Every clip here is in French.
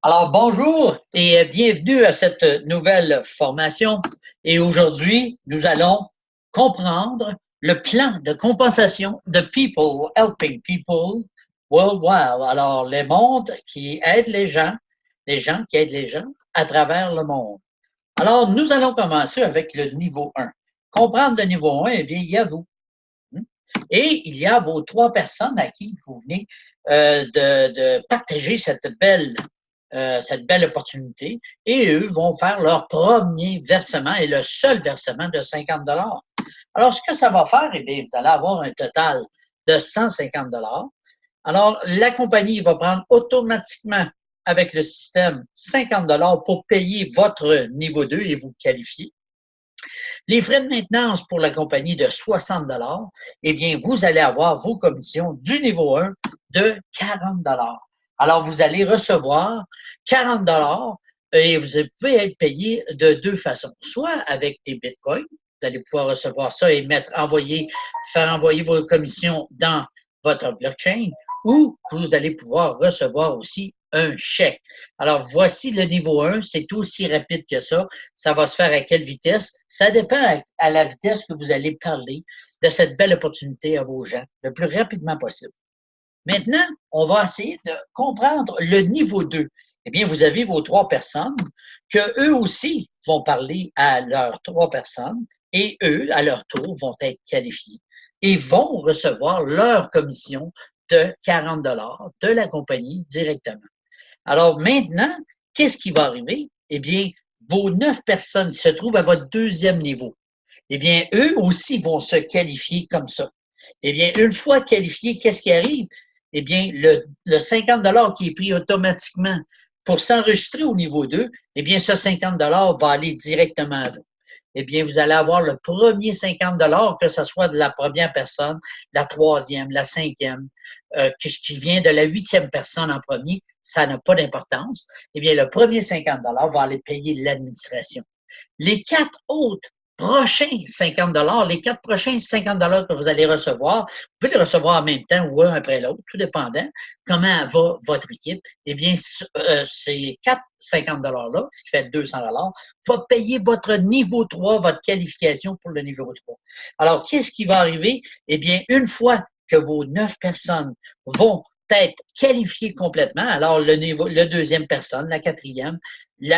Alors, bonjour et bienvenue à cette nouvelle formation. Et aujourd'hui, nous allons comprendre le plan de compensation de People Helping People Worldwide. Alors, les mondes qui aident les gens qui aident les gens à travers le monde. Alors, nous allons commencer avec le niveau 1. Comprendre le niveau 1, eh bien, il y a vous. Et il y a vos trois personnes à qui vous venez de partager cette belle opportunité et eux vont faire leur premier versement et le seul versement de 50 $. Alors, ce que ça va faire, eh bien, vous allez avoir un total de 150 $. Alors, la compagnie va prendre automatiquement avec le système 50 $ pour payer votre niveau 2 et vous qualifier. Les frais de maintenance pour la compagnie de 60 $, eh bien, vous allez avoir vos commissions du niveau 1 de 40 $. Alors, vous allez recevoir 40 $ et vous pouvez être payé de deux façons. Soit avec des bitcoins, vous allez pouvoir recevoir ça et faire envoyer vos commissions dans votre blockchain, ou vous allez pouvoir recevoir aussi un chèque. Alors, voici le niveau 1, c'est aussi rapide que ça. Ça va se faire à quelle vitesse? Ça dépend à la vitesse que vous allez parler de cette belle opportunité à vos gens, le plus rapidement possible. Maintenant, on va essayer de comprendre le niveau 2. Eh bien, vous avez vos trois personnes que eux aussi vont parler à leurs trois personnes et eux, à leur tour, vont être qualifiés et vont recevoir leur commission de 40 $ de la compagnie directement. Alors maintenant, qu'est-ce qui va arriver? Eh bien, vos 9 personnes qui se trouvent à votre deuxième niveau, eh bien, eux aussi vont se qualifier comme ça. Eh bien, une fois qualifiés, qu'est-ce qui arrive? Eh bien, le 50 $ qui est pris automatiquement pour s'enregistrer au niveau 2, eh bien, ce 50 $ va aller directement à vous. Eh bien, vous allez avoir le premier 50 $, que ce soit de la première personne, la troisième, la cinquième, qui vient de la huitième personne en premier, ça n'a pas d'importance. Eh bien, le premier 50 $ va aller payer l'administration. Les quatre autres prochains 50 $, les quatre prochains 50 $ que vous allez recevoir, vous pouvez les recevoir en même temps ou un après l'autre, tout dépendant comment va votre équipe. Eh bien, ces quatre 50 $-là, ce qui fait 200 $, va payer votre niveau 3, votre qualification pour le niveau 3. Alors, qu'est-ce qui va arriver? Eh bien, une fois que vos 9 personnes vont être qualifiées complètement, alors le deuxième personne, la quatrième,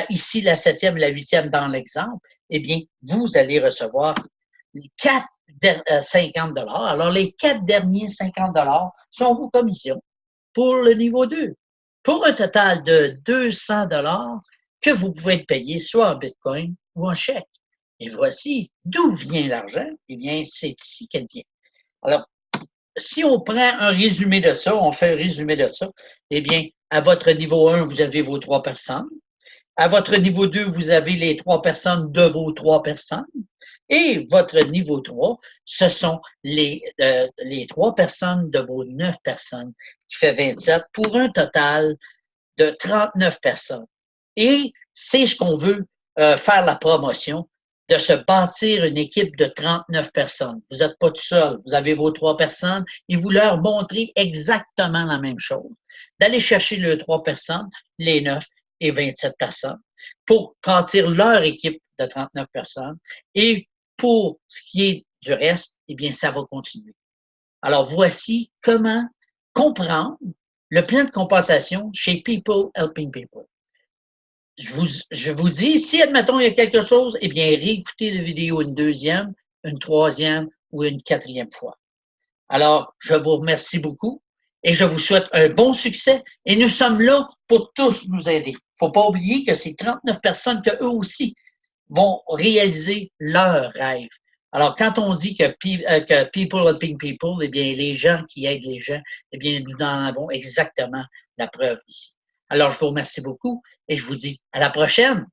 ici la septième, la huitième dans l'exemple, eh bien, vous allez recevoir 50 $. Alors, les 4 derniers 50 $ sont vos commissions pour le niveau 2, pour un total de 200 $ que vous pouvez être payé soit en bitcoin ou en chèque. Et voici d'où vient l'argent. Eh bien, c'est ici qu'elle vient. Alors, si on prend un résumé de ça, on fait un résumé de ça, eh bien, à votre niveau 1, vous avez vos 3 personnes. À votre niveau 2, vous avez les 3 personnes de vos 3 personnes. Et votre niveau 3, ce sont les 3 personnes de vos 9 personnes, qui fait 27, pour un total de 39 personnes. Et c'est ce qu'on veut faire la promotion, de se bâtir une équipe de 39 personnes. Vous n'êtes pas tout seul, vous avez vos 3 personnes et vous leur montrez exactement la même chose. D'aller chercher les 3 personnes, les 9 et 27 personnes, pour bâtir leur équipe de 39 personnes. Et pour ce qui est du reste, eh bien, ça va continuer. Alors, voici comment comprendre le plan de compensation chez People Helping People. Je vous dis, si, admettons, il y a quelque chose, eh bien, réécoutez la vidéo une deuxième, une troisième ou une quatrième fois. Alors, je vous remercie beaucoup et je vous souhaite un bon succès. Et nous sommes là pour tous nous aider. Il ne faut pas oublier que c'est 39 personnes qu'eux aussi vont réaliser leurs rêves. Alors, quand on dit que people helping people, eh bien, les gens qui aident les gens, eh bien, nous en avons exactement la preuve ici. Alors, je vous remercie beaucoup et je vous dis à la prochaine.